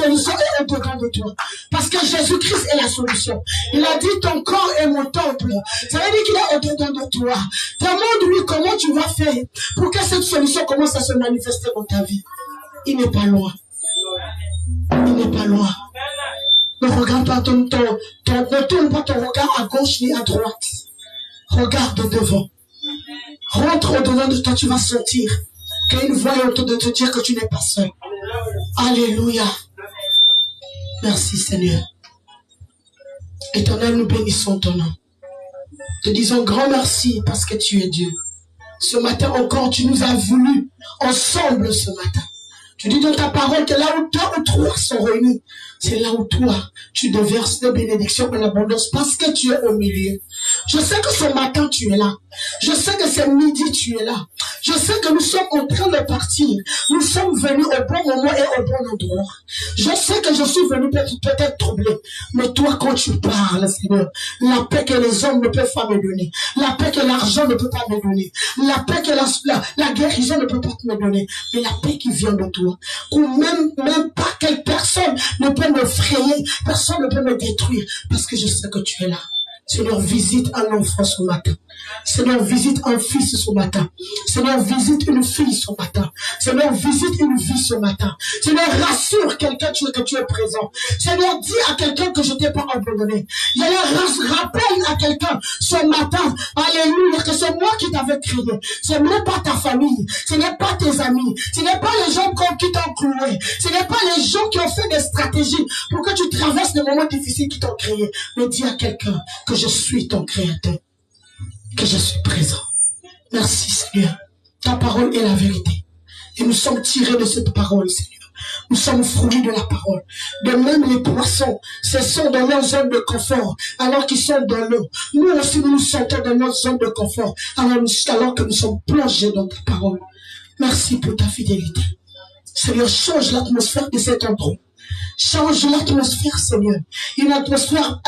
solution est au-dedans de toi. Parce que Jésus-Christ est la solution. Il a dit ton corps est mon temple. Ça veut dire qu'il est au-dedans de toi. Demande-lui comment tu vas faire pour que cette solution commence à se manifester dans ta vie. Il n'est pas loin. Il n'est pas loin. Ne regarde pas ne tourne pas ton regard à gauche ni à droite. Regarde devant. Rentre au-dedans de toi, tu vas sentir qu'il y a une voix autour de te dire que tu n'es pas seul. Alléluia. Merci Seigneur. Éternel, nous bénissons ton nom. Te disons grand merci parce que tu es Dieu. Ce matin encore, tu nous as voulu ensemble ce matin. Tu dis dans ta parole que là où 2 ou 3 sont réunis, c'est là où toi, tu déverses des bénédictions en abondance parce que tu es au milieu. Je sais que ce matin, tu es là. Je sais que c'est midi, tu es là. Je sais que nous sommes en train de partir. Nous sommes venus au bon moment et au bon endroit. Je sais que je suis venu peut-être troublé. Mais toi, quand tu parles, Seigneur, la paix que les hommes ne peuvent pas me donner, la paix que l'argent ne peut pas me donner, la paix que la guérison ne peut pas me donner, mais la paix qui vient de toi, ou même pas quelle personne ne peut me frayer, personne ne peut me détruire, parce que je sais que tu es là. Seigneur, visite un enfant ce matin. Seigneur, visite un fils ce matin. Seigneur, visite une fille ce matin. Seigneur, visite une vie ce matin. Seigneur, rassure quelqu'un que tu es présent. Seigneur, dis à quelqu'un que je ne t'ai pas abandonné. Seigneur, rappelle à quelqu'un ce matin, alléluia, que c'est moi qui t'avais créé. Ce n'est pas ta famille. Ce n'est pas tes amis. Ce n'est pas les gens qui t'ont cloué. Ce n'est pas les gens qui ont fait des stratégies pour que tu traverses des moments difficiles qui t'ont créé. Mais dis à quelqu'un que je suis ton créateur, que je suis présent. Merci Seigneur. Ta parole est la vérité. Et nous sommes tirés de cette parole, Seigneur. Nous sommes fruits de la parole. De même les poissons se sont dans leur zone de confort alors qu'ils sont dans l'eau. Nous aussi nous nous sentons dans notre zone de confort alors que nous sommes plongés dans ta parole. Merci pour ta fidélité. Seigneur, change l'atmosphère de cet endroit. Change l'atmosphère, Seigneur. Une atmosphère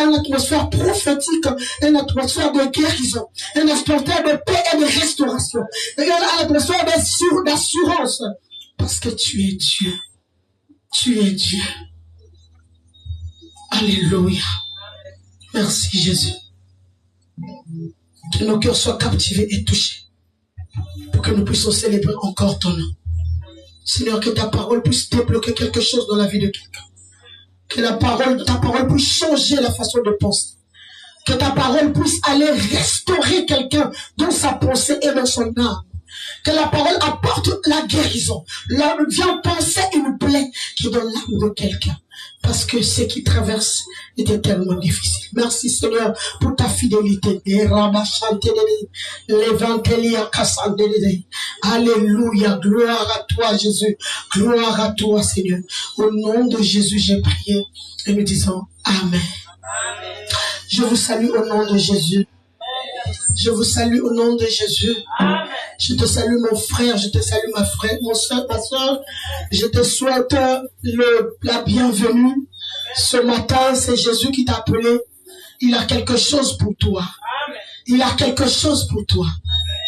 prophétique, une atmosphère de guérison, une atmosphère de paix et de restauration, une atmosphère d'assurance. Parce que tu es Dieu. Tu es Dieu. Alléluia. Merci Jésus. Que nos cœurs soient captivés et touchés pour que nous puissions célébrer encore ton nom. Seigneur, que ta parole puisse débloquer quelque chose dans la vie de quelqu'un. Que ta parole puisse changer la façon de penser. Que ta parole puisse aller restaurer quelqu'un dans sa pensée et dans son âme. Que la parole apporte la guérison. Viens penser une plaie qui est dans l'âme de quelqu'un. Parce que ce qui traverse était tellement difficile. Merci Seigneur pour ta fidélité. Alléluia. Gloire à toi Jésus. Gloire à toi Seigneur. Au nom de Jésus j'ai prié. Et nous disons Amen. Je vous salue au nom de Jésus. Je vous salue au nom de Jésus. Je te salue mon frère, je te salue ma soeur. Je te souhaite la bienvenue. Ce matin, c'est Jésus qui t'a appelé. Il a quelque chose pour toi. Il a quelque chose pour toi.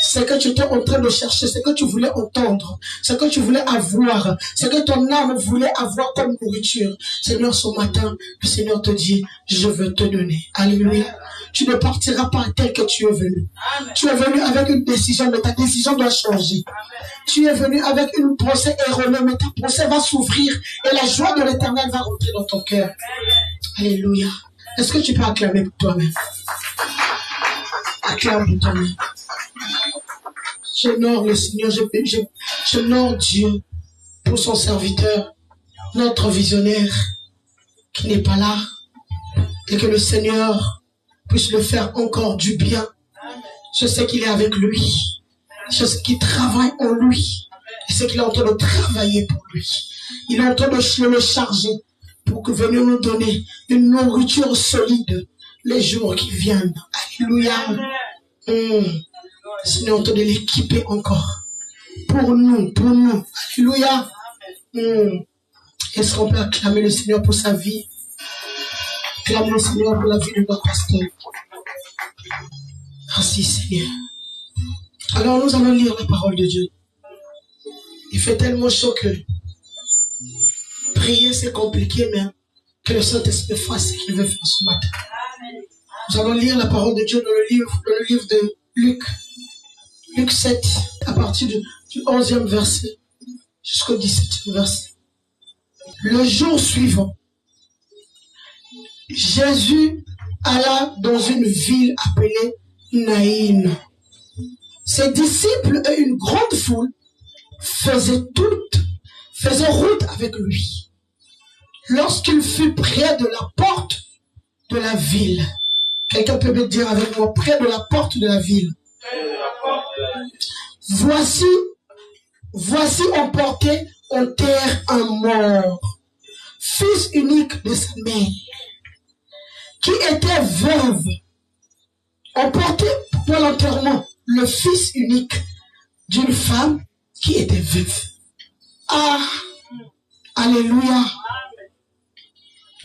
C'est que tu étais en train de chercher, c'est que tu voulais entendre, c'est que tu voulais avoir, c'est que ton âme voulait avoir comme nourriture. Seigneur, ce matin, le Seigneur te dit, je veux te donner. Alléluia. Tu ne partiras pas tel que tu es venu. Tu es venu avec une décision, mais ta décision doit changer. Tu es venu avec une pensée erronée, mais ta pensée va s'ouvrir et la joie de l'Éternel va rentrer dans ton cœur. Alléluia. Est-ce que tu peux acclamer pour toi-même? Acclame pour toi-même. J'honore le Seigneur, j'honore Dieu pour son serviteur, notre visionnaire qui n'est pas là, et que le Seigneur puisse le faire encore du bien. Je sais qu'il est avec lui, je sais qu'il travaille en lui, je sais qu'il est en train de travailler pour lui. Il est en train de le charger pour que venir nous donner une nourriture solide les jours qui viennent. Alléluia. Seigneur, on te de l'équiper encore. Pour nous. Alléluia. Est-ce qu'on peut acclamer le Seigneur pour sa vie? Acclamer le Seigneur pour la vie de notre pasteur. Merci Seigneur. Alors nous allons lire la parole de Dieu. Il fait tellement chaud que Prier, c'est compliqué, mais que le Saint-Esprit fasse ce qu'il veut faire ce matin. Nous allons lire la parole de Dieu dans le livre de Luc. Luc 7, à partir du 11e verset jusqu'au 17e verset. Le jour suivant, Jésus alla dans une ville appelée Naïn. Ses disciples et une grande foule faisaient route avec lui. Lorsqu'il fut près de la porte de la ville, quelqu'un peut me dire avec moi, près de la porte de la ville. Voici on portait en terre un mort, fils unique de sa mère, qui était veuve. On portait pour l'enterrement le fils unique d'une femme qui était veuve. Ah, alléluia.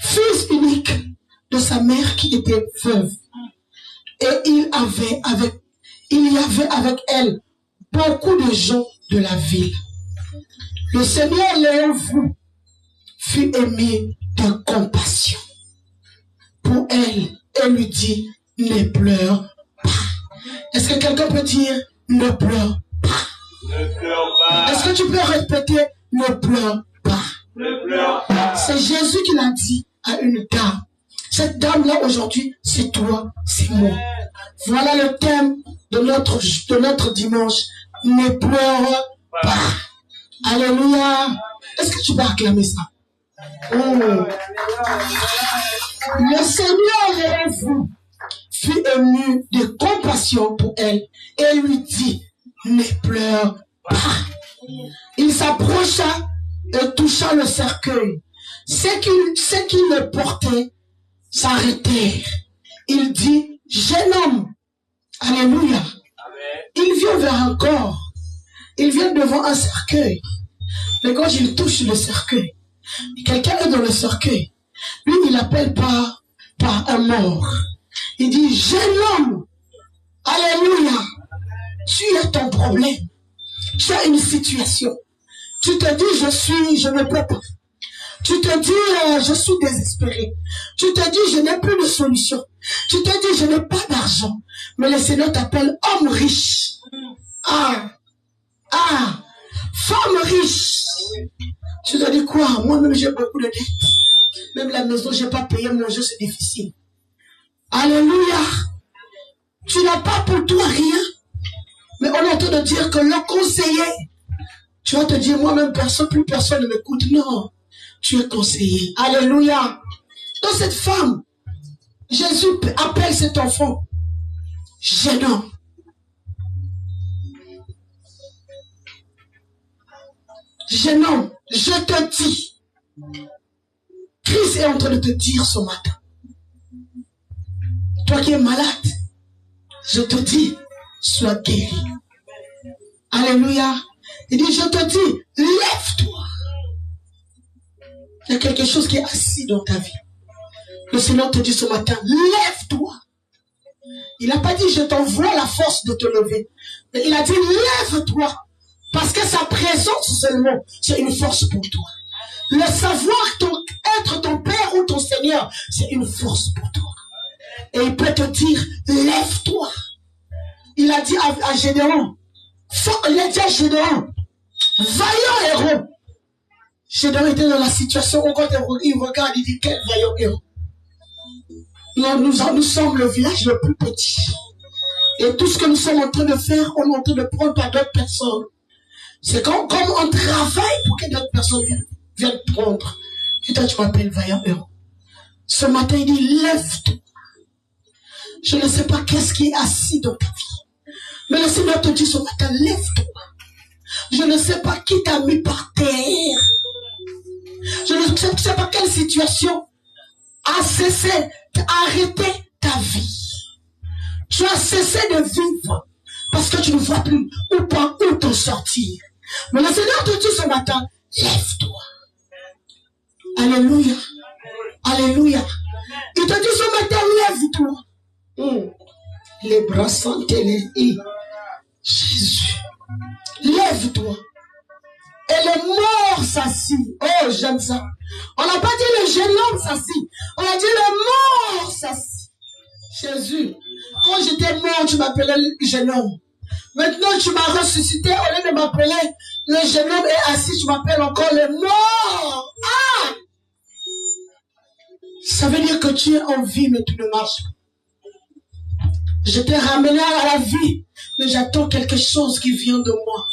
Fils unique de sa mère qui était veuve. Et il y avait avec elle beaucoup de gens de la ville. Le Seigneur l'ayant vu, fut ému de compassion pour elle et lui dit, ne pleure pas. Est-ce que quelqu'un peut dire, ne pleure pas? Ne pleure pas. Est-ce que tu peux répéter, ne pleure pas? Ne pleure pas. C'est Jésus qui l'a dit à une dame. Cette dame-là aujourd'hui, c'est toi, c'est moi. Voilà le thème de notre dimanche. Ne pleure pas. Alléluia. Est-ce que tu peux acclamer ça? Oh. Le Seigneur fut ému de compassion pour elle et lui dit, ne pleure pas. Il s'approcha et toucha le cercueil. Ceux qui le portaient s'arrêtèrent. Il dit, jeune homme, alléluia. Il vient vers un corps. Il vient devant un cercueil. Mais quand il touche le cercueil, quelqu'un est dans le cercueil. Lui, il n'appelle pas un mort. Il dit, jeune homme, alléluia, tu as ton problème. Tu as une situation. Tu te dis, je ne peux pas. Tu te dis, je suis désespéré. Tu te dis, je n'ai plus de solution. Tu te dis, je n'ai pas d'argent. Mais le Seigneur t'appelle homme riche. Femme riche. Tu te dis quoi? Moi-même, j'ai beaucoup de dettes. Même la maison, je n'ai pas payé mon jeu, c'est difficile. Alléluia. Tu n'as pas pour toi rien. Mais on est en train de dire que le conseiller, tu vas te dire, moi-même, plus personne ne m'écoute. Non, tu es conseillé. Alléluia. Donc cette femme, Jésus appelle cet enfant, jeune homme. Jeune homme, je te dis, Christ est en train de te dire ce matin, toi qui es malade, je te dis, sois guéri. Alléluia. Il dit, je te dis, lève-toi. Il y a quelque chose qui est assis dans ta vie. Le Seigneur te dit ce matin, lève-toi. Il n'a pas dit, je t'envoie la force de te lever. Mais il a dit, lève-toi. Parce que sa présence seulement, c'est une force pour toi. Le savoir être ton Père ou ton Seigneur, c'est une force pour toi. Et il peut te dire, lève-toi. Il a dit à Gédéon, il a dit à Gédéon, vaillant héros. Gédéon était dans la situation où quand il regarde, il dit, quel vaillant héros. Nous sommes le village le plus petit. Et tout ce que nous sommes en train de faire, on est en train de prendre par d'autres personnes. C'est comme on travaille pour que d'autres personnes viennent prendre. Et toi, tu m'appelles vaillant héros. Ce matin, il dit, lève-toi. Je ne sais pas qu'est-ce qui est assis dans ta vie. Mais le Seigneur te dit ce matin, lève-toi. Je ne sais pas qui t'a mis par terre. Je ne sais pas quelle situation a cessé, a arrêté ta vie. Tu as cessé de vivre parce que tu ne vois plus où t'en sortir. Mais le Seigneur te dit ce matin, lève-toi. Alléluia. Alléluia. Il te dit ce matin, lève-toi. Les bras sont Jésus. Lève-toi. Et le mort s'assit. Oh, j'aime ça. On n'a pas dit le jeune homme s'assit. On a dit le mort s'assit. Jésus, quand j'étais mort, tu m'appelais le jeune homme. Maintenant, tu m'as ressuscité. Au lieu de m'appeler le jeune homme est assis, tu m'appelles encore le mort. Ah! Ça veut dire que tu es en vie, mais tu ne marches pas. Je t'ai ramené à la vie, mais j'attends quelque chose qui vient de moi.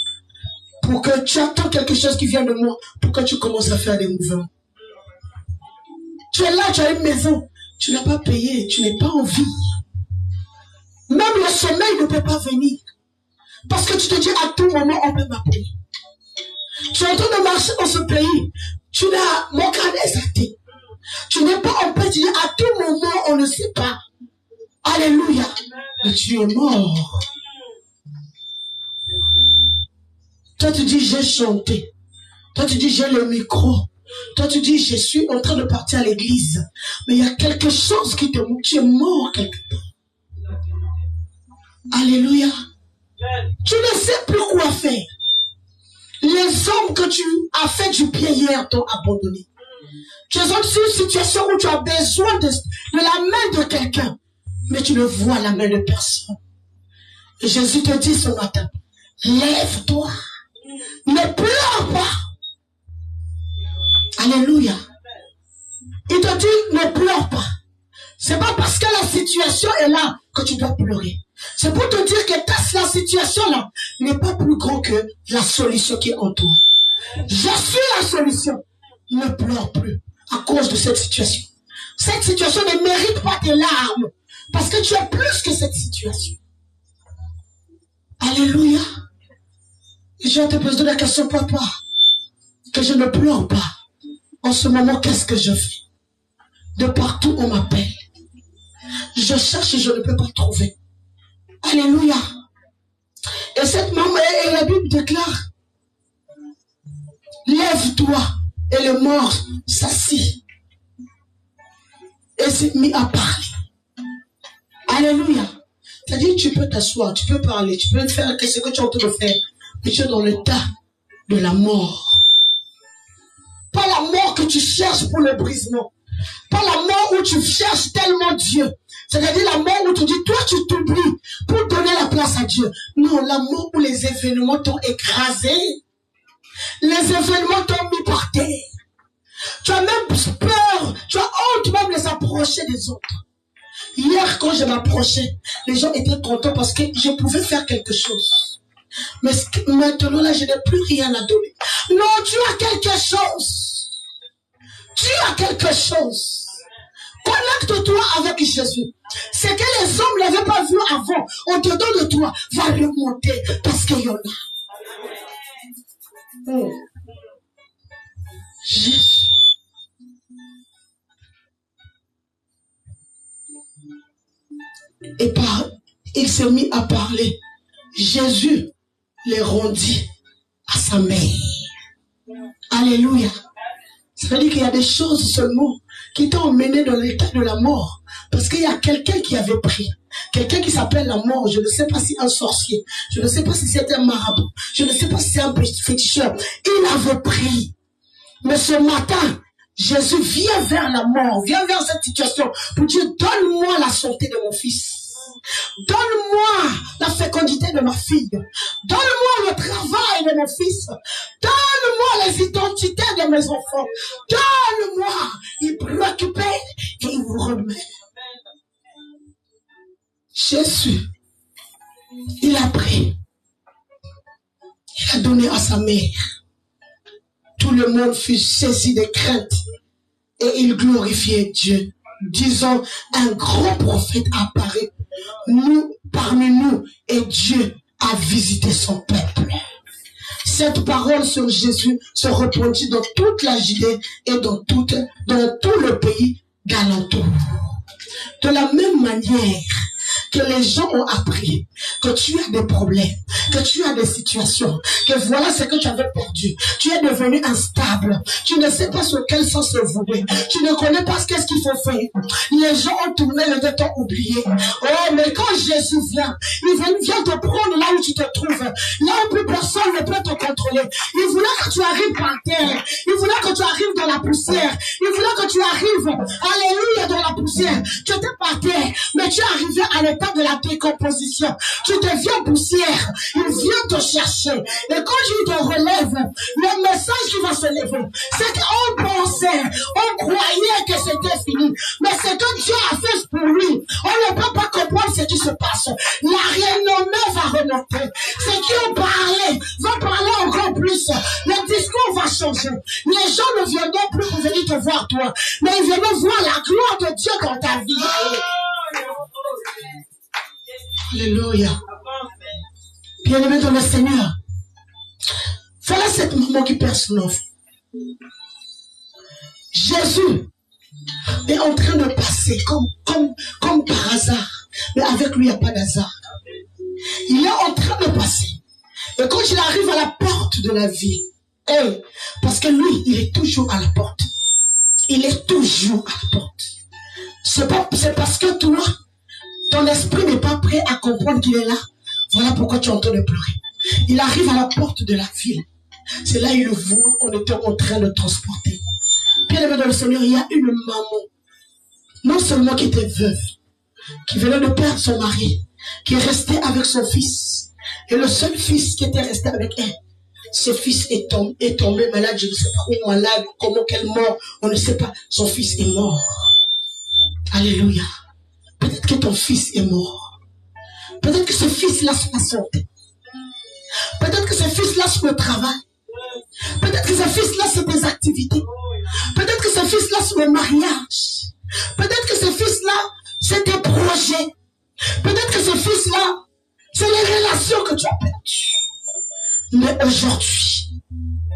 Pour que tu attends quelque chose qui vient de moi, pour que tu commences à faire des mouvements. Tu es là, tu as une maison, tu n'as pas payé, tu n'es pas en vie. Même le sommeil ne peut pas venir. Parce que tu te dis à tout moment, on peut m'appeler. Tu es en train de marcher dans ce pays, tu n'as mon crâne exalté. Tu n'es pas en paix, tu dis à tout moment, on ne sait pas. Alléluia. Mais tu es mort. Toi, tu dis, j'ai chanté. Toi, tu dis, j'ai le micro. Toi, tu dis, je suis en train de partir à l'église. Mais il y a quelque chose qui te montre. Tu es mort quelque part. Alléluia. Tu ne sais plus quoi faire. Les hommes que tu as fait du pied hier t'ont abandonné. Tu es dans une situation où tu as besoin de la main de quelqu'un. Mais tu ne vois la main de personne. Et Jésus te dit ce matin, lève-toi. Ne pleure pas. Alléluia. Il te dit, ne pleure pas. C'est pas parce que la situation est là que tu dois pleurer. C'est pour te dire que la situation-là n'est pas plus grand que la solution qui est en toi. Je suis la solution. Ne pleure plus à cause de cette situation. Cette situation ne mérite pas tes larmes parce que tu es plus que cette situation. Alléluia. Et je vais te poser la question, papa, que je ne pleure pas. En ce moment, qu'est-ce que je fais? De partout, on m'appelle. Je cherche et je ne peux pas trouver. Alléluia. Et cette maman, et la Bible déclare, lève-toi. Et le mort s'assit. Et s'est mis à parler. Alléluia. C'est-à-dire, tu peux t'asseoir, tu peux parler, tu peux faire ce que tu es en train de faire. Mais tu es dans l'état de la mort. Pas la mort que tu cherches pour le brisement. Pas la mort où tu cherches tellement Dieu. C'est-à-dire la mort où tu dis, toi tu t'oublies pour donner la place à Dieu. Non, la mort où les événements t'ont écrasé. Les événements t'ont mis par terre. Tu as même peur, tu as honte même de les approcher des autres. Hier, quand je m'approchais, les gens étaient contents parce que je pouvais faire quelque chose. Mais maintenant, là, je n'ai plus rien à donner. Non, tu as quelque chose. Tu as quelque chose. Connecte-toi avec Jésus. Ce que les hommes n'avaient pas vu avant, au-dedans de toi, va remonter parce qu'il y en a. Jésus. Et il s'est mis à parler. Jésus les rendit à sa mère. Alléluia. Ça veut dire qu'il y a des choses seulement qui t'ont emmené dans l'état de la mort. Parce qu'il y a quelqu'un qui avait pris. Quelqu'un qui s'appelle la mort. Je ne sais pas si un sorcier. Je ne sais pas si c'est un marabout. Je ne sais pas si c'est un féticheur. Il avait pris. Mais ce matin, Jésus vient vers la mort, vient vers cette situation pour dire, donne-moi la santé de mon fils. Donne-moi la fécondité de ma fille. Donne-moi le travail de mon fils. Donne-moi les identités de mes enfants. Donne-moi. Il préoccupait et il vous remet. Jésus, il a pris. Il a donné à sa mère. Tout le monde fut saisi de crainte et il glorifiait Dieu. Disons, un grand prophète apparaît parmi nous et Dieu a visité son peuple. Cette parole sur Jésus se répandit dans toute la Judée et dans tout le pays d'alentour. De la même manière, que les gens ont appris que tu as des problèmes, que tu as des situations, que voilà ce que tu avais perdu. Tu es devenu instable. Tu ne sais pas sur quel sens se vouer. Tu ne connais pas qu'est-ce qu'il faut faire. Les gens ont tourné le dos, t'ont oublié. Oh, mais quand Jésus vient, il vient te prendre là où tu te trouves. Là où plus personne ne peut te contrôler. Il voulait que tu arrives par terre. Il voulait que tu arrives dans la poussière. Il voulait que tu arrives, alléluia, dans la poussière. Tu étais par terre, mais tu es arrivé à l'état de la décomposition. Tu deviens poussière. Il vient te chercher. Et quand il te relève, le message qui va se lever, c'est qu'on pensait, on croyait que c'était fini. Mais c'est que Dieu a fait pour lui. On ne peut pas comprendre ce qui se passe. La renommée va remonter. Ceux qui ont parlé vont parler encore plus. Le discours va changer. Les gens ne viendront plus pour venir te voir toi, mais ils viendront voir la gloire de Dieu dans ta vie. Alléluia. Bien-aimé dans le Seigneur, voilà cette maman qui perd son enfant. Jésus est en train de passer comme par hasard. Mais avec lui, il n'y a pas d'hasard. Il est en train de passer. Et quand il arrive à la porte de la ville, parce que lui, il est toujours à la porte. Il est toujours à la porte. C'est parce que toi, ton esprit n'est pas prêt à comprendre qu'il est là. Voilà pourquoi tu es en train de pleurer. Il arrive à la porte de la ville. C'est là il le voit, on était en train de transporter. Bien-aimé dans le Seigneur, il y a une maman, non seulement qui était veuve, qui venait de perdre son mari, qui est resté avec son fils. Et le seul fils qui était resté avec elle, ce fils est tombé malade, je ne sais pas où malade, comment, quelle mort, on ne sait pas. Son fils est mort. Alléluia. Peut-être que ton fils est mort. Peut-être que ce fils-là sur la santé. Peut-être que ce fils-là sur le travail. Peut-être que ce fils-là sur tes activités. Peut-être que ce fils-là sur le mariage. Peut-être que ce fils-là c'est tes projets. Peut-être que ce fils-là c'est les relations que tu as perdues. Mais aujourd'hui,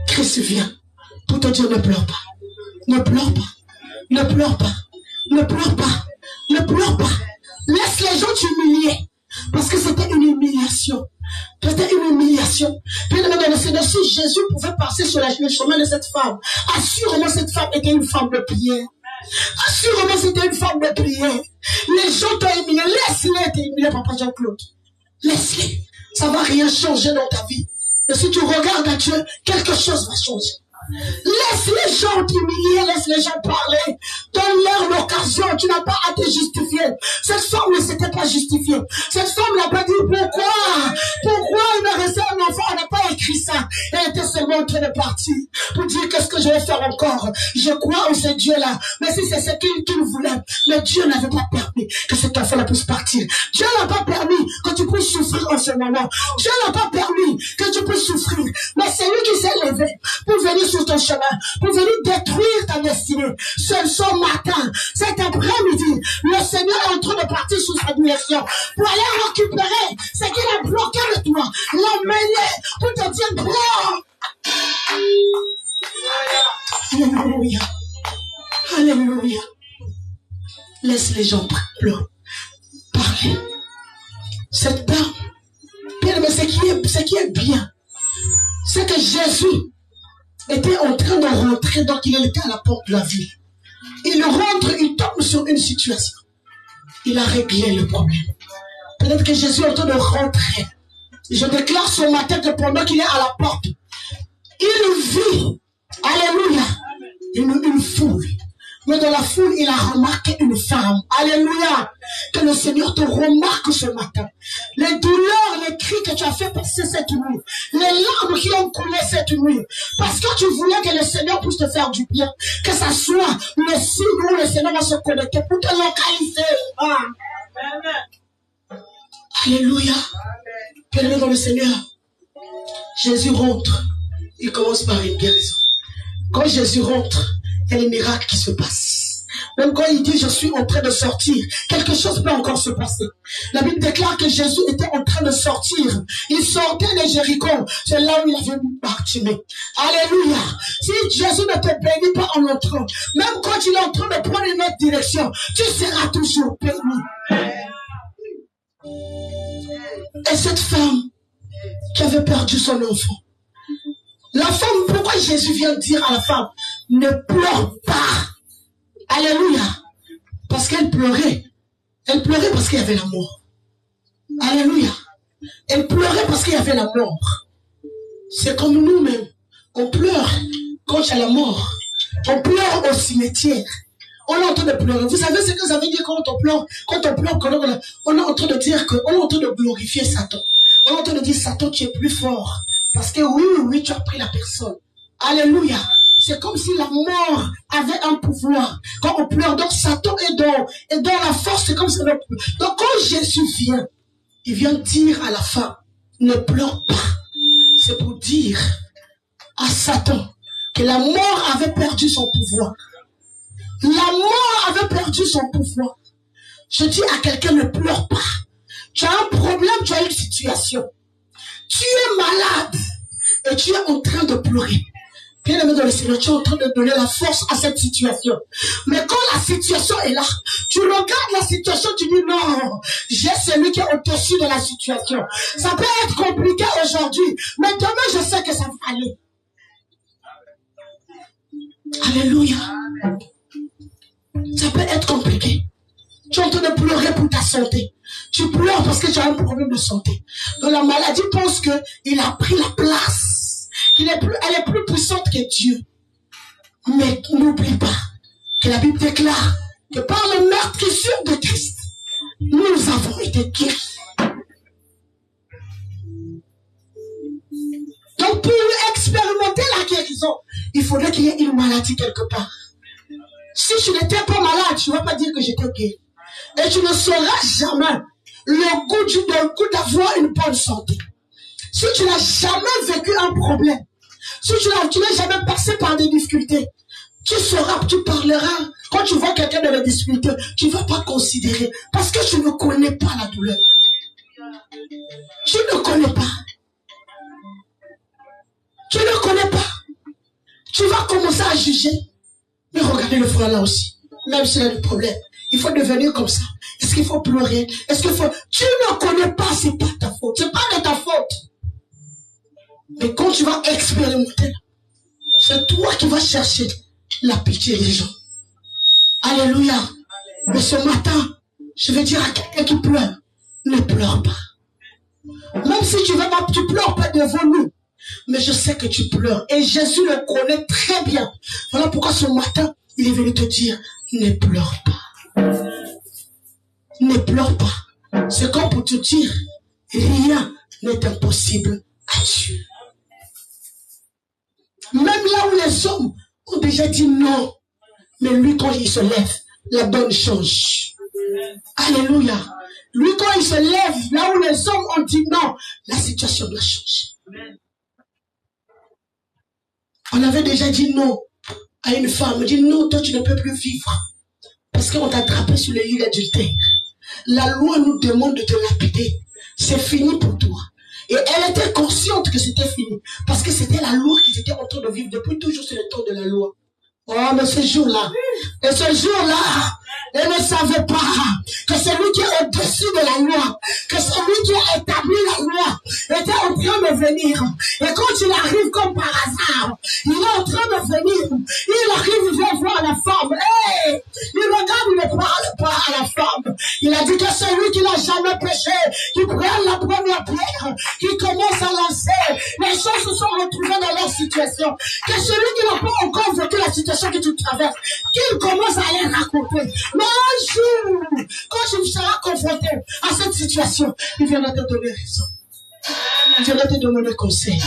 Christ vient pour te dire ne pleure pas. Ne pleure pas. Ne pleure pas. Ne pleure pas. Ne pleure pas. Laisse les gens t'humilier. Parce que c'était une humiliation. C'était une humiliation. Puis dans le Seigneur, si Jésus pouvait passer sur le chemin de cette femme, assurément cette femme était une femme de prière. Assurément c'était une femme de prière. Les gens t'ont humilié. Laisse-les t'humilier, Papa Jean-Claude. Laisse-les. Ça ne va rien changer dans ta vie. Et si tu regardes à Dieu, quelque chose va changer. Laisse les gens t'humilier, laisse les gens parler. Donne-leur l'occasion, tu n'as pas à te justifier. Cette femme ne s'était pas justifiée. Cette femme n'a pas dit pourquoi il me restait un enfant, elle n'a pas écrit ça. Elle était seulement en train de partir pour dire qu'est-ce que je vais faire encore. Je crois en ce Dieu-là. Mais si c'est ce qu'il voulait, mais Dieu n'avait pas permis que cet enfant-là puisse partir. Dieu n'a pas permis que tu puisses souffrir en ce moment. Dieu n'a pas permis que tu puisses souffrir. Mais c'est lui qui s'est levé pour venir sur ton chemin, pour venir détruire ta destinée. Ce matin, cet après-midi, le Seigneur est en train de partir sous sa direction pour aller récupérer ce qu'il a bloqué de toi, l'emmener pour te dire gloire. Alléluia. Alléluia. Laisse les gens parler. Cette dame, mais ce qui est bien, c'est que Jésus était en train de rentrer, donc il était à la porte de la ville. Il rentre, il tombe sur une situation. Il a réglé le problème. Peut-être que Jésus est en train de rentrer. Je déclare ce matin que pendant qu'il est à la porte, il vit, alléluia, une foule. Mais dans la foule, il a remarqué une femme. Alléluia. Que le Seigneur te remarque ce matin. Les douleurs, les cris que tu as fait passer cette nuit. Les larmes qui ont coulé cette nuit. Parce que tu voulais que le Seigneur puisse te faire du bien. Que ça soit le signe où le Seigneur va se connecter pour te localiser. Alléluia. Bienvenue dans le Seigneur. Jésus rentre. Il commence par une guérison. Quand Jésus rentre, il y a les miracles qui se passent. Même quand il dit je suis en train de sortir, quelque chose peut encore se passer. La Bible déclare que Jésus était en train de sortir. Il sortait de Jéricho. C'est là où il avait vu Bartimée. Alléluia. Si Jésus ne te bénit pas en entrant, même quand il est en train de prendre une autre direction, tu seras toujours béni. Et cette femme qui avait perdu son enfant, la femme, pourquoi Jésus vient dire à la femme, ne pleure pas. Alléluia. Parce qu'elle pleurait. Elle pleurait parce qu'il y avait la mort. Alléluia. Elle pleurait parce qu'il y avait la mort. C'est comme nous-mêmes. On pleure quand il y a la mort. On pleure au cimetière. On est en train de pleurer. Vous savez ce que ça veut dire quand on pleure? Quand on pleure, on est en train de dire qu'on est en train de glorifier Satan. On est en train de dire, Satan, tu es plus fort. Parce que oui, tu as pris la personne. Alléluia. C'est comme si la mort avait un pouvoir. Quand on pleure, donc Satan est dans la force, c'est comme ça. Donc quand Jésus vient, il vient dire à la femme, ne pleure pas. C'est pour dire à Satan que la mort avait perdu son pouvoir. La mort avait perdu son pouvoir. Je dis à quelqu'un, ne pleure pas. Tu as un problème, tu as une situation. Tu es malade et tu es en train de pleurer. Bien aimé dans le Seigneur, tu es en train de donner la force à cette situation. Mais quand la situation est là, tu regardes la situation, tu dis non, j'ai celui qui est au-dessus de la situation. Ça peut être compliqué aujourd'hui, mais demain je sais que ça va aller. Alléluia. Ça peut être compliqué. Tu es en train de pleurer pour ta santé. Tu pleures parce que tu as un problème de santé. Donc la maladie pense qu'il a pris la place. Elle est plus puissante que Dieu. Mais n'oublie pas que la Bible déclare que par le meurtrissure de Christ, nous avons été guéris. Donc pour expérimenter la guérison, il faudrait qu'il y ait une maladie quelque part. Si tu n'étais pas malade, tu ne vas pas dire que j'étais guéri. Et tu ne sauras jamais le goût d'avoir une bonne santé. Si tu n'as jamais vécu un problème, si tu n'as jamais passé par des difficultés, tu sauras, tu parleras. Quand tu vois quelqu'un dans les difficultés, tu ne vas pas considérer. Parce que tu ne connais pas la douleur. Tu ne connais pas. Tu ne connais pas. Tu vas commencer à juger. Mais regardez le frère là aussi. Même s'il a des problèmes. Il faut devenir comme ça. Est-ce qu'il faut pleurer? Est-ce qu'il faut... Tu ne connais pas, c'est pas ta faute. C'est pas de ta faute. Mais quand tu vas expérimenter, c'est toi qui vas chercher la pitié des gens. Alléluia. Mais ce matin, je vais dire à quelqu'un qui pleure, ne pleure pas. Même si tu pleures pas devant nous. Mais je sais que tu pleures. Et Jésus le connaît très bien. Voilà pourquoi ce matin, il est venu te dire, ne pleure pas. Ne pleure pas. C'est comme pour te dire, rien n'est impossible à Dieu. Même là où les hommes ont déjà dit non, mais lui quand il se lève, la donne change. Alléluia. Lui quand il se lève, là où les hommes ont dit non, la situation doit changer. On avait déjà dit non à une femme. On dit non, toi tu ne peux plus vivre. Parce qu'on t'a attrapé sur le lit d'adultère. La loi nous demande de te lapider. C'est fini pour toi. Et elle était consciente que c'était fini. Parce que c'était la loi qu'ils étaient en train de vivre depuis toujours sur le temps de la loi. Oh, mais ce jour-là, elle ne savait pas que celui qui est au-dessus de la loi, que celui qui a établi la loi, était en train de venir. Et quand il arrive comme par hasard, il est en train de venir. Il arrive, il vient voir la femme. Hey, il regarde, il ne parle pas à la femme. Il a dit que celui qui n'a jamais péché, qui prenne la première pierre, qui commence à lancer. Les choses se sont retrouvées dans leur situation. Que celui qui n'a pas encore vécu la situation que tu traverses, qu'il commence à les raconter. Mais un jour, quand tu seras confronté à cette situation, il viendra te donner raison. Il viendra te donner conseil.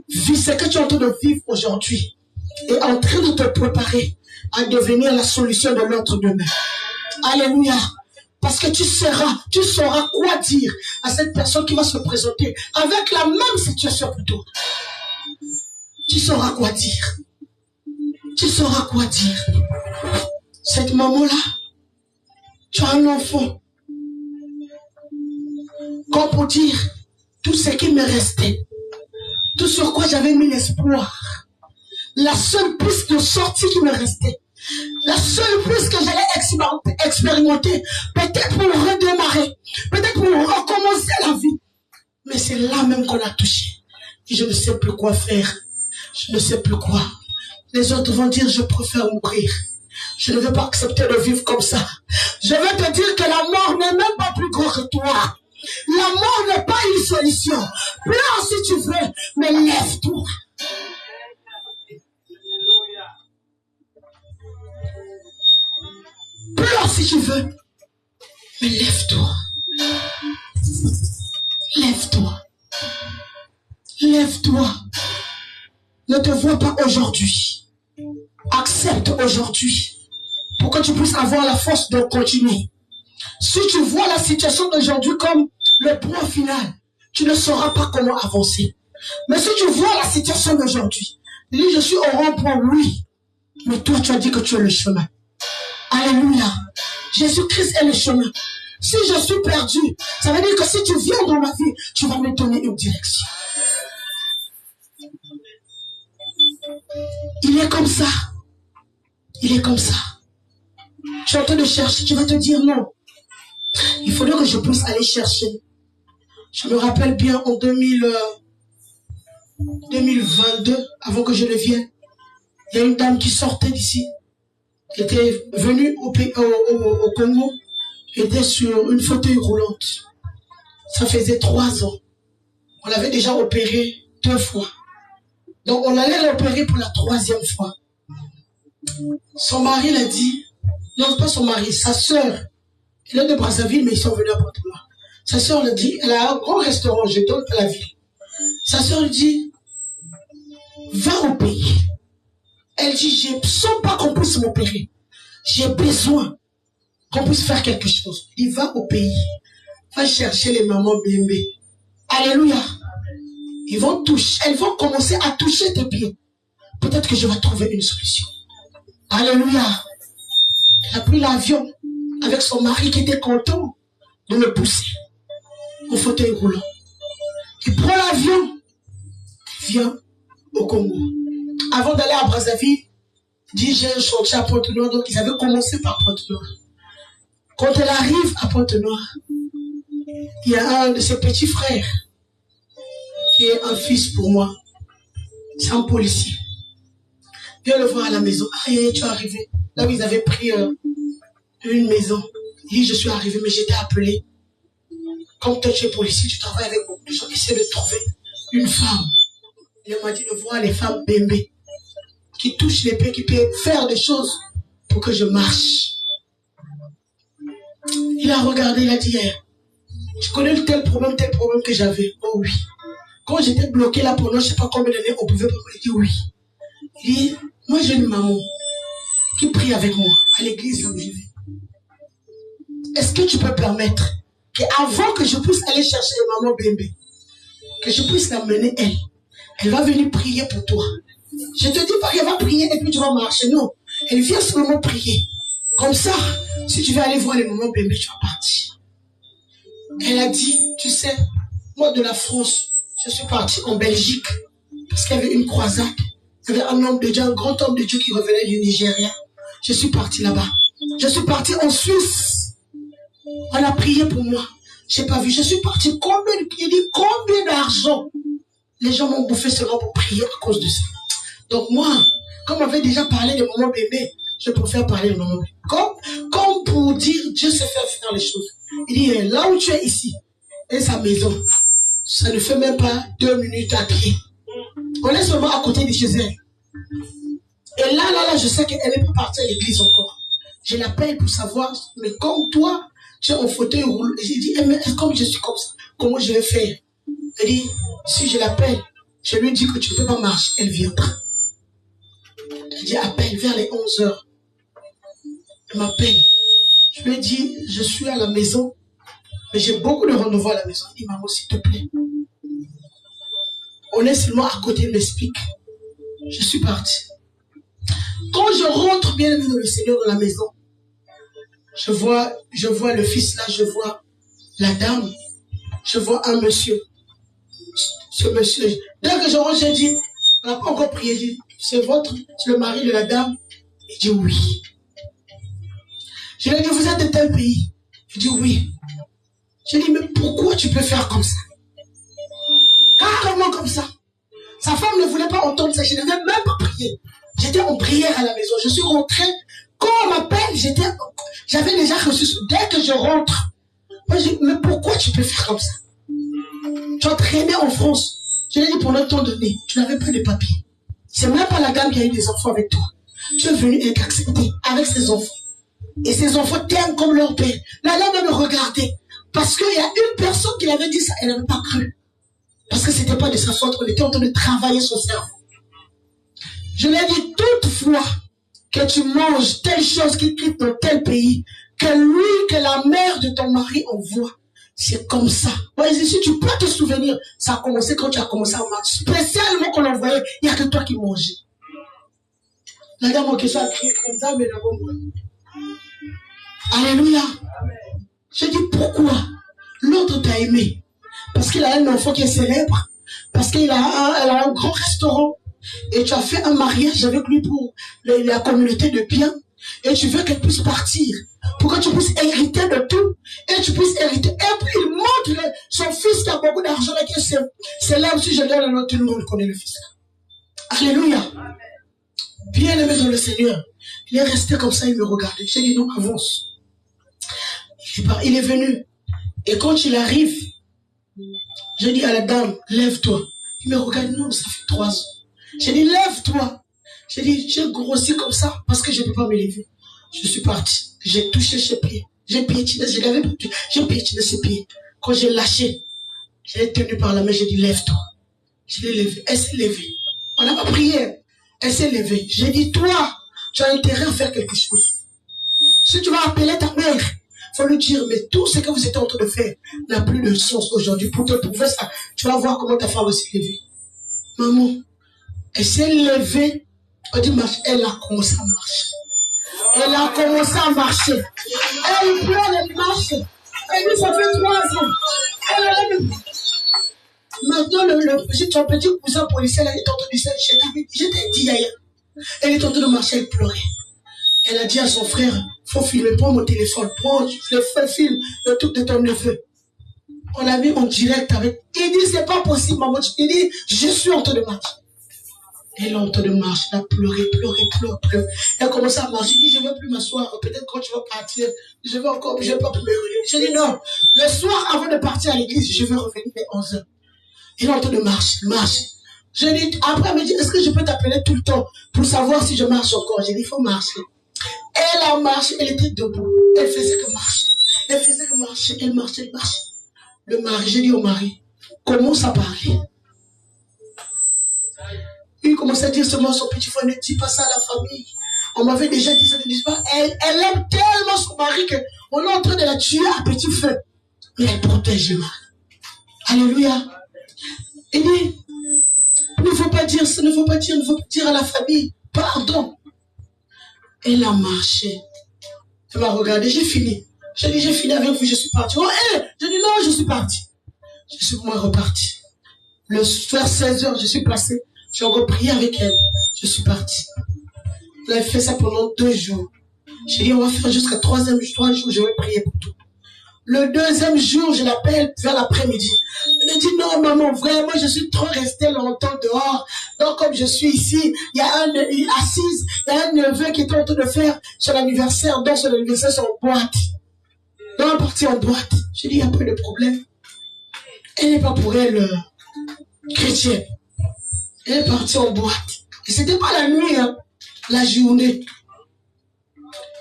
Vu ce que tu es en train de vivre aujourd'hui et en train de te préparer à devenir la solution de l'autre demain. Alléluia. Parce que tu sauras quoi dire à cette personne qui va se présenter avec la même situation que toi. Tu sauras quoi dire. Tu sauras quoi dire. Cette maman-là, tu as un enfant. Comme pour dire, tout ce qui me restait, tout sur quoi j'avais mis l'espoir, la seule piste de sortie qui me restait, La seule piste que j'allais expérimenter, peut-être pour redémarrer, peut-être pour recommencer la vie. Mais c'est là même qu'on a touché. Et je ne sais plus quoi faire. Je ne sais plus quoi. Les autres vont dire, je préfère mourir. Je ne veux pas accepter de vivre comme ça. Je veux te dire que la mort n'est même pas plus grande que toi. La mort n'est pas une solution. Pleure si tu veux, mais lève-toi. Pleure si tu veux, mais lève-toi. Lève-toi. Lève-toi. Ne te vois pas aujourd'hui. Accepte aujourd'hui pour que tu puisses avoir la force de continuer. Si tu vois la situation d'aujourd'hui comme le point final, tu ne sauras pas comment avancer. Mais si tu vois la situation d'aujourd'hui, dis je suis au rond-point, oui. Mais toi, tu as dit que tu es le chemin. Alléluia. Jésus-Christ est le chemin. Si je suis perdu, ça veut dire que si tu viens dans ma vie, tu vas me donner une direction. Il est comme ça. Il est comme ça. Tu es en train de chercher, tu vas te dire non. Il faudrait que je puisse aller chercher. Je me rappelle bien en 2022, avant que je ne vienne, il y a une dame qui sortait d'ici, qui était venue au Congo, qui était sur une fauteuil roulante. Ça faisait 3 ans. On l'avait déjà opérée 2 fois. Donc on allait l'opérer pour la 3e fois. Son mari l'a dit, non pas son mari, sa sœur, elle est de Brazzaville, mais ils sont venus à Pointe-Noire. Sa sœur l'a dit, elle a un grand restaurant, je donne à la ville. Sa sœur lui dit, va au pays. Elle dit, je ne sens pas qu'on puisse m'opérer. J'ai besoin qu'on puisse faire quelque chose. Il va au pays. Va chercher les mamans bébés. Alléluia. Elles vont commencer à toucher tes pieds. Peut-être que je vais trouver une solution. Alléluia. Elle a pris l'avion avec son mari qui était content de me pousser au fauteuil roulant. Il prend l'avion. Il vient au Congo. Avant d'aller à Brazzaville, dit j'ai un chantier à Pointe-Noire, donc ils avaient commencé par Pointe-Noire. Quand elle arrive à Pointe-Noire, il y a un de ses petits frères qui est un fils pour moi. C'est un policier. Viens le voir à la maison. Ah, tu es arrivé. Là où ils avaient pris une maison. Il dit, je suis arrivé, mais j'étais appelé. Comme toi, tu es policier, tu travailles avec beaucoup de gens. Essaie de trouver une femme. Il m'a dit de voir les femmes bébés qui touchent les pieds, qui peuvent faire des choses pour que je marche. Il a regardé, il a dit, tu connais tel problème que j'avais. Oh oui. Quand j'étais bloqué là pendant je ne sais pas combien d'années, on pouvait pas. Il dit oui. Il dit, moi j'ai une maman qui prie avec moi à l'église là où je vais. Est-ce que tu peux permettre qu'avant que je puisse aller chercher maman bébé, que je puisse l'amener elle va venir prier pour toi. Je te dis pas qu'elle va prier et puis tu vas marcher. Non. Elle vient seulement prier. Comme ça, si tu veux aller voir les mamans bébés, tu vas partir. Elle a dit, tu sais, moi de la France, je suis partie en Belgique parce qu'il y avait une croisade. Il y avait un homme de Dieu, un grand homme de Dieu qui revenait du Nigeria. Je suis partie là-bas. Je suis partie en Suisse. On a prié pour moi. Je n'ai pas vu. Je suis partie. Il dit combien d'argent les gens m'ont bouffé seulement pour prier à cause de ça. Donc moi, comme on avait déjà parlé de maman bébé, je préfère parler de maman bébé. Comme pour dire Dieu sait faire les choses. Il dit là où tu es ici, et sa maison, ça ne fait même pas 2 minutes à pied. On est seulement à côté de chez elle. Et là, je sais qu'elle n'est pas partie à l'église encore. Je l'appelle pour savoir, mais comme toi, tu es en fauteuil roulant. J'ai dit, mais comme je suis comme ça, comment je vais faire? Elle dit, si je l'appelle, je lui dis que tu ne peux pas marcher, elle viendra. Elle dit, appelle vers les 11h. Elle m'appelle. Je lui ai dit, je suis à la maison, mais j'ai beaucoup de rendez-vous à la maison. Elle dit, maman, s'il te plaît. On est seulement à côté, elle m'explique. Je suis partie. Quand je rentre bien dans le Seigneur dans la maison, je vois le fils là, je vois la dame, je vois un monsieur. Ce monsieur, dès que je rentre, j'ai dit, on n'a pas encore prié, j'ai dit, c'est le mari de la dame, Il dit oui. Je lui ai dit, vous êtes de tel pays? Il dit oui. Je lui ai dit, mais pourquoi tu peux faire comme ça? Carrément comme ça. Sa femme ne voulait pas entendre ça. Je n'avais même pas prié. J'étais en prière à la maison. Je suis rentré. Quand on m'appelle, j'avais déjà reçu. Dès que je rentre, moi je dis, mais pourquoi tu peux faire comme ça? Tu as traîné en France. Je l'ai dit pour le temps donné. Tu n'avais pas de papiers. C'est même pas la dame qui a eu des enfants avec toi. Tu es venu être accepté avec ses enfants. Et ses enfants t'aiment comme leur père. La dame me regardait. Parce qu'il y a une personne qui avait dit ça, elle n'avait pas cru. Parce que c'était pas de sa faute, on était en train de travailler son cerveau. Je lui ai dit, toutefois que tu manges telle chose qui quitte dans tel pays, que lui, que la mère de ton mari envoie, c'est comme ça. Ouais, si tu peux te souvenir, ça a commencé quand tu as commencé à manger. Spécialement qu'on envoyait, il n'y a que toi qui mangeais. La dame en question a crié comme ça, mais d'abord moi. Alléluia. Je dis pourquoi l'autre t'a aimé. Parce qu'il a un enfant qui est célèbre. Parce qu'elle a un grand restaurant. Et tu as fait un mariage avec lui pour la communauté de biens. Et tu veux qu'elle puisse partir. Pour que tu puisses hériter de tout. Et tu puisses hériter. Et puis il montre son fils qui a beaucoup d'argent. C'est là aussi je donne le nom. Tout le monde connaît le fils. Alléluia. Bien aimé dans le Seigneur. Il est resté comme ça, il me regardait. J'ai dit non, avance. Il est venu. Et quand il arrive, je dis à la dame, lève-toi. Il me regarde, non, ça fait 3 ans. J'ai dit, lève-toi. J'ai dit, j'ai grossi comme ça parce que je ne peux pas me lever. Je suis parti. J'ai touché ses pieds. J'ai piétiné ses pieds. Quand j'ai lâché, je l'ai tenu par la main, j'ai dit, lève-toi. Je l'ai levé. Elle s'est levée. On n'a pas prié. Elle s'est levée. J'ai dit, toi, tu as intérêt à faire quelque chose. Si tu vas appeler ta mère, il faut lui dire, mais tout ce que vous êtes en train de faire n'a plus de sens aujourd'hui. Pour te prouver ça, tu vas voir comment ta femme va s'est levée. Maman, elle s'est levée. On dit, elle a commencé à marcher. Elle a commencé à marcher. Elle pleure, elle marche. Elle dit, ça fait 3 ans. Maintenant, le petit cousin policier, là, il est en train de dire, je t'ai dit, Yaya. Elle est en train de marcher, elle pleurait. Elle a dit à son frère, faut filmer, prends mon téléphone, prends le film, le truc de ton neveu. On l'a mis en direct avec. Il dit, c'est pas possible, maman. Il dit, je suis en train de marcher. Elle est en train de marcher, elle a pleuré. Elle a commencé à marcher. Il dit, je ne veux plus m'asseoir. Peut-être quand tu vas partir, je vais pas plus me réunir. Je dis, non, le soir, avant de partir à l'église, je vais revenir vers 11h. Elle est en train de marcher. Je dis, après, elle me dit, est-ce que je peux t'appeler tout le temps pour savoir si je marche encore? J'ai dit, il faut marcher. Elle a marché, elle était debout. Elle faisait que marcher. Elle marchait. Le mari, j'ai dit au mari, commence à parler. Il commence à dire seulement son petit frère, ne dis pas ça à la famille. On m'avait déjà dit ça, ne dis pas. Elle aime tellement son mari qu'on est en train de la tuer à petit feu. Mais elle protège le mari. Alléluia. Il dit, il ne faut pas dire à la famille, pardon. Elle a marché. Elle m'a regardé, j'ai fini. J'ai dit, j'ai fini avec vous, je suis parti. Oh, j'ai dit, non, je suis parti. Je suis moi reparti. Le soir, 16h, je suis passé. J'ai repris avec elle. Je suis parti. Elle a fait ça pendant 2 jours. J'ai dit, on va faire jusqu'à 3 jours, je vais prier pour tout. Le 2e jour, je l'appelle vers l'après-midi. Elle me dit, non, maman, vraiment, je suis trop restée longtemps dehors. Donc, comme je suis ici, il y a un neveu qui est en train de faire son anniversaire, dans son anniversaire, c'est en boîte. Donc, on est parti en boîte. J'ai dit, il n'y a pas de problème. Elle n'est pas pour elle chrétienne. Elle est partie en boîte. Et c'était pas la nuit, hein, la journée.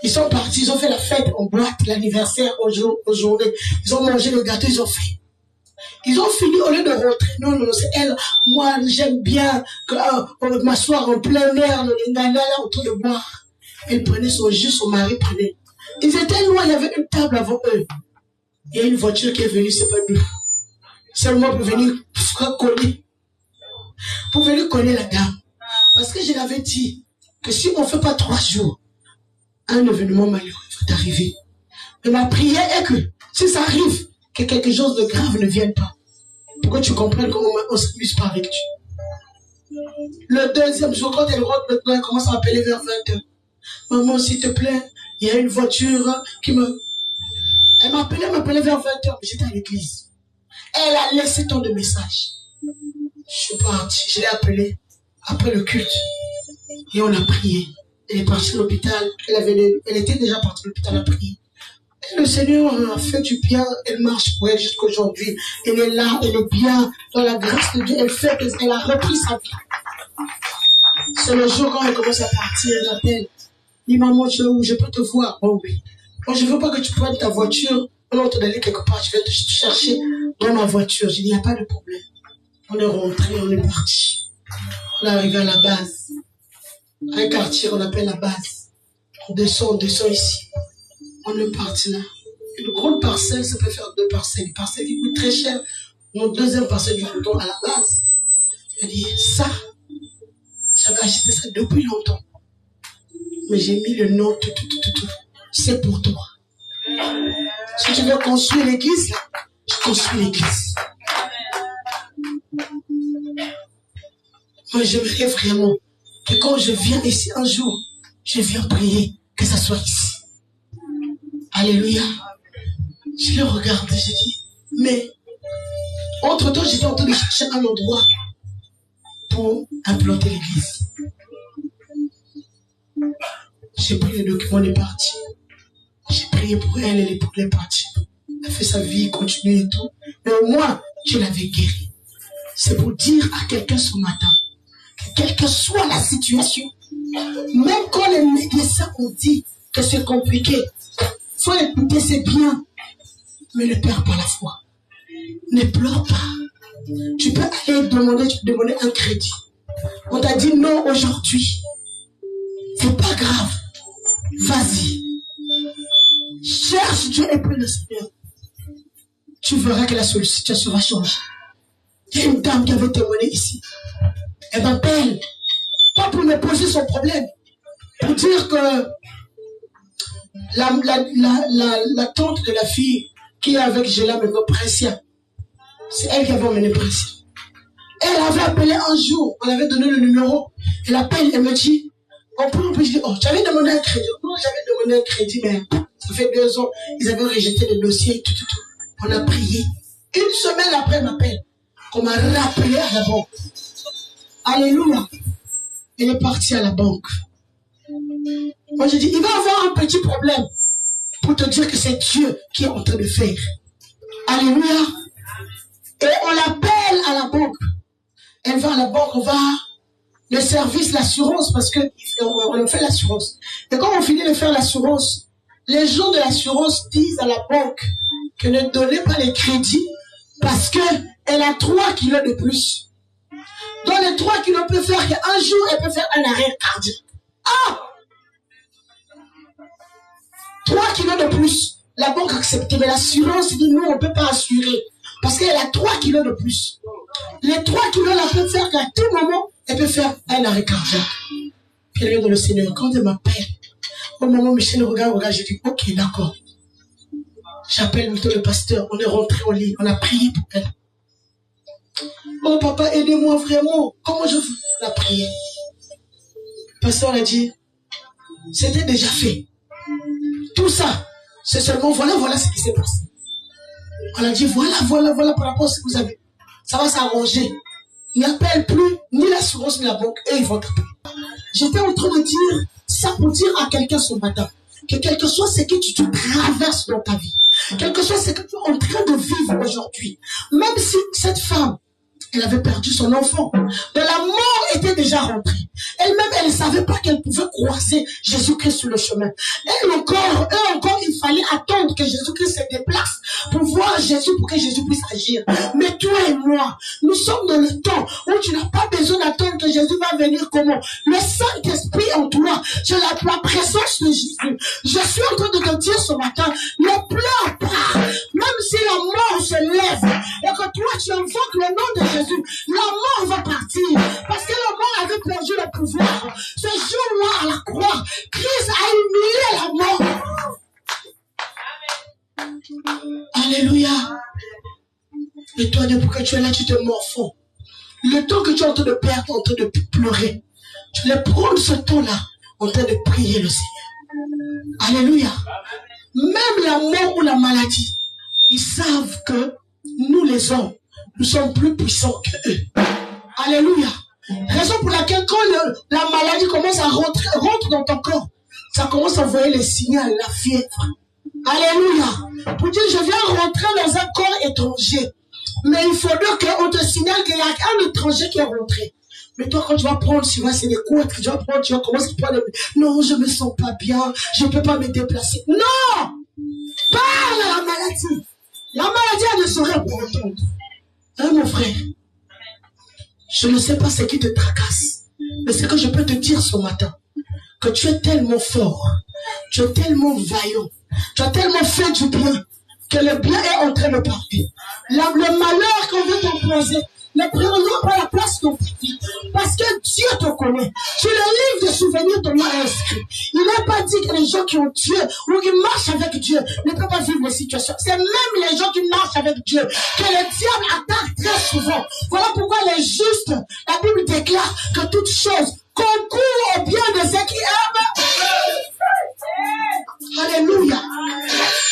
Ils sont partis, ils ont fait la fête en boîte, l'anniversaire aux journées. Ils ont mangé le gâteau, ils ont fait. Ils ont fini au lieu de rentrer. Non, c'est elle. Moi, j'aime bien m'asseoir en plein air, là, autour de boire. Elle prenait son jus, son mari prenait. Ils étaient loin, il y avait une table avant eux. Il y a une voiture qui est venue, c'est pas nous. Seulement pour venir coller. Pour venir coller la dame. Parce que je l'avais dit que si on ne fait pas 3 jours, un événement malheureux va arriver. Mais ma prière est que si ça arrive, que quelque chose de grave ne vienne pas. Pour que tu comprennes comment on ne s'amuse pas avec Dieu. Le 2e jour, quand elle rentre maintenant, elle commence à appeler vers 20h. Maman, s'il te plaît, il y a une voiture qui me... Elle m'appelait vers 20h, j'étais à l'église. Elle a laissé tant de messages. Je suis parti, je l'ai appelée après le culte. Et on a prié. Elle est partie à l'hôpital. Elle était déjà partie à l'hôpital à prier. Et le Seigneur a fait du bien. Elle marche pour elle jusqu'aujourd'hui. Elle est là, elle est bien. Dans la grâce de Dieu, elle a repris sa vie. C'est le jour quand elle commence à partir, elle m'appelle. Dis maman, tu es où? Je peux te voir. Oh oui. Moi, je ne veux pas que tu prennes ta voiture. On te d'aller quelque part. Je vais te chercher dans ma voiture. J'ai dit, il n'y a pas de problème. On est rentré, on est parti. On est arrivé à la base. Un quartier qu'on appelle la base. On descend ici. On est parti là. Une grande parcelle, ça peut faire 2 parcelles. Une parcelle qui coûte très cher. Mon deuxième parcelle du bouton à la base. Elle dit, ça, j'avais acheté ça depuis longtemps. Mais j'ai mis le nom, tout. C'est pour toi. Si tu veux construire l'église, là, je construis l'église. Moi, j'aimerais vraiment que quand je viens ici un jour, je viens prier, que ça soit ici. Alléluia. Je le regarde et je dis, mais entre-temps, j'étais en train de chercher un endroit pour implanter l'église. J'ai pris les documents, on est parti. J'ai prié pour elle, elle est partie. Elle fait sa vie, continue et tout. Mais au moins, je l'avais guérie. C'est pour dire à quelqu'un ce matin, que quelle que soit la situation, même quand les médecins ont dit que c'est compliqué, faut écouter, c'est bien, mais ne perds pas la foi. Ne pleure pas. Tu peux aller demander un crédit. On t'a dit non aujourd'hui. C'est pas grave. Vas-y. Cherche Dieu et prie le Seigneur. Tu verras que la situation va changer. Il y a une dame qui avait témoigné ici. Elle m'appelle, pas pour me poser son problème, pour dire que la tante de la fille qui est avec Géla, maintenant Pressia, c'est elle qui avait emmené Pressia. Elle avait appelé un jour, on avait donné le numéro, elle appelle, elle me dit, on peut dire, oh, j'avais demandé un crédit. Non, j'avais demandé un crédit, mais ça fait 2 ans, ils avaient rejeté le dossier, tout. On a prié. Une semaine après, elle m'appelle. On m'a rappelé à la banque. Alléluia. Elle est partie à la banque. Moi, je dis, il va avoir un petit problème pour te dire que c'est Dieu qui est en train de faire. Alléluia. Et on l'appelle à la banque. Elle va à la banque, on va le service, l'assurance, parce qu'on fait l'assurance. Et quand on finit de faire l'assurance, les gens de l'assurance disent à la banque que ne donnez pas les crédits parce qu'elle a 3 kilos de plus. Dans les 3 kilos, peut faire qu'un jour, elle peut faire un arrêt cardiaque. Ah! 3 kilos de plus. La banque accepte, mais l'assurance dit non, on ne peut pas assurer. Parce qu'elle a 3 kilos de plus. Les 3 kilos, là, peut faire qu'à tout moment, elle peut faire un arrêt cardiaque. Puis elle vient dans le Seigneur. Quand elle m'appelle, au moment où Michel regarde, je dis, ok, d'accord. J'appelle plutôt le pasteur. On est rentré au lit. On a prié pour elle. Oh papa, aidez-moi vraiment. Comment je fais? On a prié. Le pasteur a dit, c'était déjà fait. Tout ça, c'est seulement voilà ce qui s'est passé. On a dit voilà par rapport à ce que vous avez. Ça va s'arranger. Il n'appelle plus ni l'assurance ni la banque. Et ils vont t'appeler. J'étais en train de dire ça pour dire à quelqu'un ce matin que quel que soit ce que tu traverses dans ta vie, quel que soit ce que tu es en train de vivre aujourd'hui, même si cette femme, elle avait perdu son enfant, de la mort était déjà rentrée. Elle-même, elle ne savait pas qu'elle pouvait croiser Jésus-Christ sur le chemin. Eux encore, il fallait attendre que Jésus-Christ se déplace pour voir Jésus, pour que Jésus puisse agir. Mais toi et moi, nous sommes dans le temps où tu n'as pas besoin d'attendre que Jésus va venir comment? Le Saint-Esprit en toi, c'est la présence de Jésus. Je suis en train de te dire ce matin, ne pleure pas, même si la mort se lève, et que toi tu invoques le nom de Jésus, la mort va partir, parce que la mort avait perdu le pouvoir. Ce jour-là à la croix, Christ a humilié la mort. Alléluia. Et toi, depuis que tu es là, tu te morfonds. Le temps que tu es en train de perdre, en train de pleurer, tu les prends ce temps-là en train de prier le Seigneur. Alléluia. Même la mort ou la maladie, ils savent que nous les hommes, nous sommes plus puissants qu'eux. Alléluia. Raison pour laquelle quand la maladie commence à rentre dans ton corps, ça commence à envoyer les signaux, la fièvre. Alléluia. Pour dire, je viens rentrer dans un corps étranger. Mais il faudra qu'on te signale qu'il y a un étranger qui est rentré. Mais toi, quand tu vas prendre, tu vois, c'est des coups que tu vas prendre, tu vas commencer à prendre. Non, je me sens pas bien, je ne peux pas me déplacer. Non! Parle à la maladie. La maladie, elle ne saurait pas entendre. Hein, mon frère? Je ne sais pas ce qui te tracasse. Mais ce que je peux te dire ce matin, que tu es tellement fort, tu es tellement vaillant, tu as tellement fait du bien, que le bien est en train de partir. Le malheur qu'on veut t'imposer ne prendra pas la place de ta vie. Parce que Dieu te connaît. Sur le livre de souvenirs de moi inscrit, il n'a pas dit que les gens qui ont Dieu ou qui marchent avec Dieu ne peuvent pas vivre les situations. C'est même les gens qui marchent avec Dieu que le diable attaque très souvent. Voilà pourquoi les justes, la Bible déclare que toutes choses concourent au bien de ceux qui aiment. Alléluia.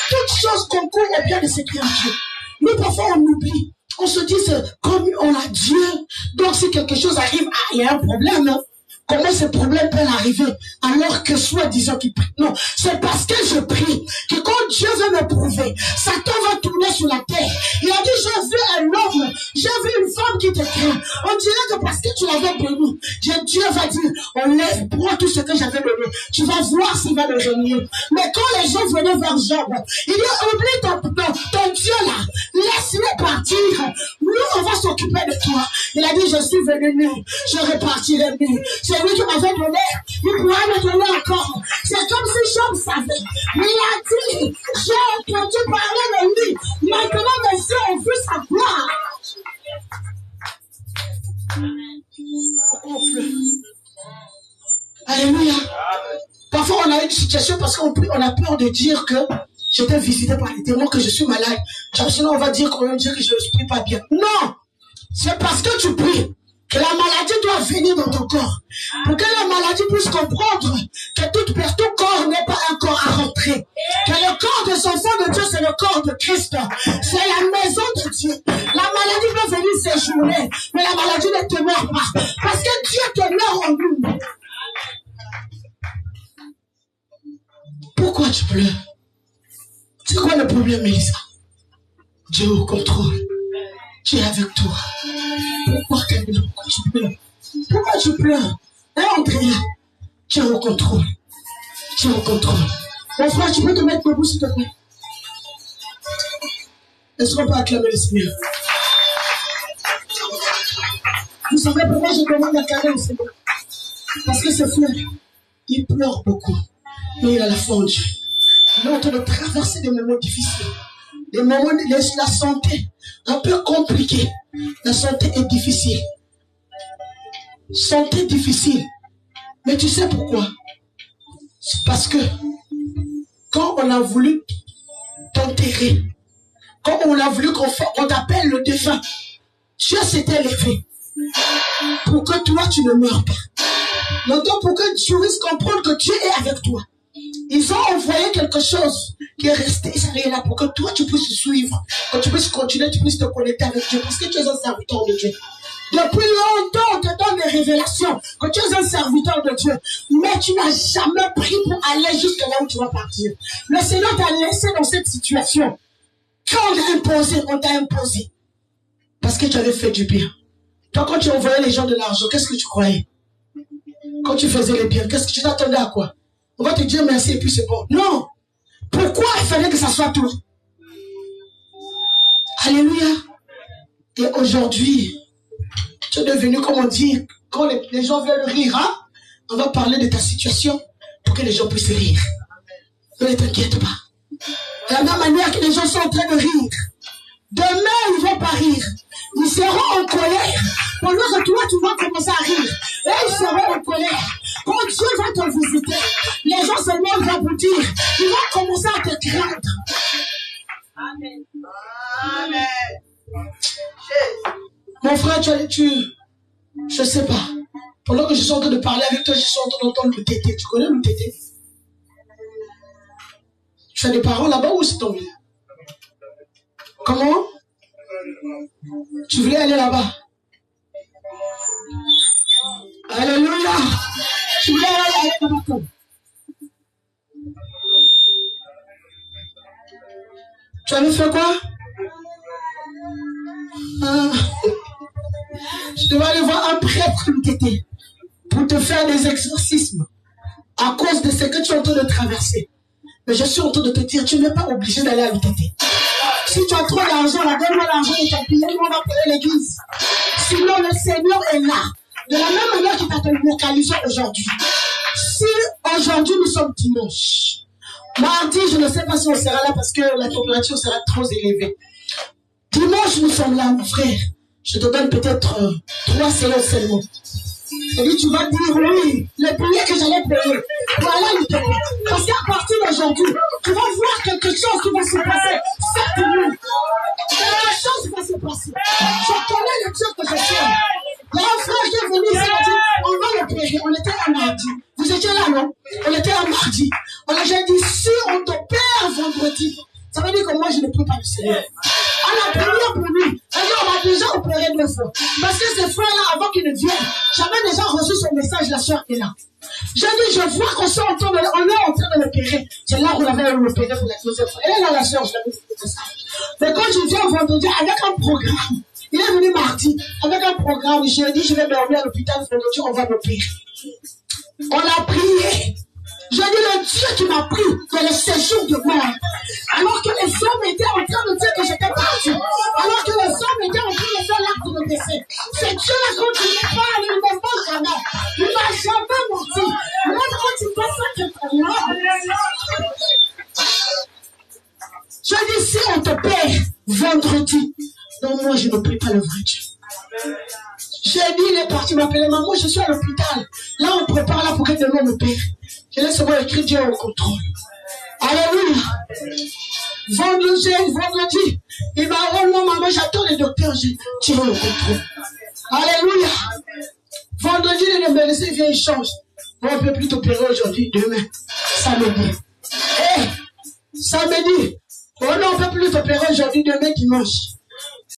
Toutes choses concourent au bien de ceux qui aiment Dieu. Nous, parfois, on oublie. On se dit, comme on a Dieu, donc si quelque chose arrive, il y a un problème. Hein? Comment ce problème peut arriver alors que soi-disant qu'il prie? Non, c'est parce que je prie que quand Dieu veut me prouver, Satan va tourner sur la terre. Il a dit, j'ai vu un homme, j'ai vu une femme qui te craint. On dirait que parce que tu l'avais béni, Dieu va dire, enlève, prends tout ce que j'avais donné. Tu vas voir s'il va le régner. Mais quand les gens venaient vers Job, il dit, oublie ton Dieu là, laisse-le partir. Nous, on va s'occuper de toi. Il a dit, je suis venu nu, je repartirai nu. C'est lui qui m'avait donné, il pourra me donner encore. C'est comme si Job savait. Mais il a dit, j'ai entendu parler de lui. Maintenant, mes yeux ont vu sa gloire. Pourquoi on pleure? Alléluia. Parfois, on a une situation parce qu'on a peur de dire que j'étais visité par les démons, que je suis malade. Sinon, on va dire qu'on va dire que je ne prie pas bien. Non! C'est parce que tu pries que la maladie doit venir dans ton corps. Pour que la maladie puisse comprendre que tout corps n'est pas un corps à rentrer. Que le corps des enfants de Dieu, c'est le corps de Christ. C'est la maison de Dieu. La maladie peut venir séjourner, mais la maladie ne te meurt pas. Parce que Dieu te meurt en nous. Pourquoi tu pleures? C'est quoi le problème, Mélissa? Dieu au contrôle. Dieu est avec toi. Pourquoi tu pleures? Pourquoi tu pleures? Hein, Andrea? Dieu est au contrôle. Dieu est au contrôle. Mon frère, tu peux te mettre debout, s'il te plaît? Est-ce qu'on peut acclamer le Seigneur? Vous savez pourquoi je demande à calmer le Seigneur? Parce que ce frère, il pleure beaucoup. Mais il a la foi en Dieu. Il est en train de traverser des moments difficiles. Des moments, la santé, un peu compliquée. La santé est difficile. Santé difficile. Mais tu sais pourquoi? C'est parce que quand on a voulu t'enterrer, quand on a voulu qu'on t'appelle le défunt, Dieu s'était levé pour que toi tu ne meurs pas. Donc pour que tu puisses comprendre que Dieu est avec toi. Ils ont envoyé quelque chose qui est resté, ça est là pour que toi tu puisses suivre, que tu puisses continuer, tu puisses te connecter avec Dieu, parce que tu es un serviteur de Dieu. Depuis longtemps, on te donne des révélations que tu es un serviteur de Dieu, mais tu n'as jamais pris pour aller jusque là où tu vas partir. Le Seigneur t'a laissé dans cette situation. Quand on t'a imposé, parce que tu avais fait du bien. Toi, quand tu envoyais les gens de l'argent, qu'est-ce que tu croyais? Quand tu faisais les biens, qu'est-ce que tu t'attendais à quoi? On va te dire merci et puis c'est bon. Non! Pourquoi il fallait que ça soit toi? Alléluia! Et aujourd'hui, tu es devenu, comme on dit, quand les gens veulent rire, hein, on va parler de ta situation pour que les gens puissent rire. Ne t'inquiète pas. De la même manière que les gens sont en train de rire, demain ils ne vont pas rire. Ils seront en colère. Pendant que toi, tu vas commencer à rire. Et ils seront en colère. Quand Dieu va te visiter, les gens seulement vont dire, ils vont commencer à te craindre. Amen. Amen. Mon frère, je sais pas. Pendant que je suis en train de parler avec toi, je suis en train d'entendre le tété. Tu connais le tété? Tu as des parents là-bas ou c'est ton vie? Comment? Tu voulais aller là-bas? Alléluia! Tu voulais aller là-bas? Tu avais fait quoi? Je devais aller voir un prêtre tété pour te faire des exorcismes à cause de ce que tu es en train de traverser. Mais je suis en train de te dire, tu n'es pas obligé d'aller à l'UTT. Si tu as trop d'argent, donne-moi l'argent et ta pillé, on va payer l'église. Sinon, le Seigneur est là. De la même manière qu'il t'a localisé aujourd'hui. Si aujourd'hui nous sommes dimanche, mardi, je ne sais pas si on sera là parce que la température sera trop élevée. Dimanche, nous sommes là, mon frère. Je te donne peut-être 3 séances seulement. Et tu vas dire, oui, le billet que j'allais payer. Voilà le billet. Parce qu'à partir d'aujourd'hui, tu vas voir quelque chose qui va se passer. Certainement. Quelque chose va se passer. Je connais le Dieu que je suis. Il y a un frère qui est venu ici, il a dit, on va le payer. On était un mardi. Vous étiez là, non? On était un mardi. On a déjà dit, si on te perd vendredi, ça veut dire que moi, je ne peux pas le Seigneur. On a prié pour lui. On m'a déjà opéré 2 fois. Parce que ces frères-là, avant qu'ils ne viennent, j'avais déjà reçu son message, la soeur est là. J'ai dit, je vois qu'on est en train de l'opérer. C'est là qu'on avait l'opéré pour la 2e fois. Elle est là, la soeur, je l'avais dit le message. Mais quand je viens vendredi avec un programme, il est venu mardi avec un programme, j'ai dit, je vais dormir à l'hôpital, vendredi, on va m'opérer. On a prié. Je dis, le Dieu qui m'a pris dans le séjour de mort, alors que les hommes étaient en train de dire que j'étais parti, alors que les hommes étaient en train de faire l'acte de décès. Ce Dieu-là, quand il me parle, il ne me ment jamais. Il ne m'a jamais menti. Même quand il fait ça, c'est pour moi. Je dis, si on te paie vendredi, non, moi, je ne prie pas le vrai Dieu. J'ai dit, il est parti m'appeler, maman, je suis à l'hôpital. Là, on prépare là pour que demain me paie. Je laisse moi écrire Dieu au contrôle. Alléluia. Vendredi, il m'a dit, non, maman, j'attends le docteur, j'ai tiré le contrôle. Alléluia. Vendredi, le médecin vient, il change. On ne peut plus t'opérer aujourd'hui, demain, samedi. Samedi. Oh non, on ne peut plus t'opérer aujourd'hui, demain, dimanche.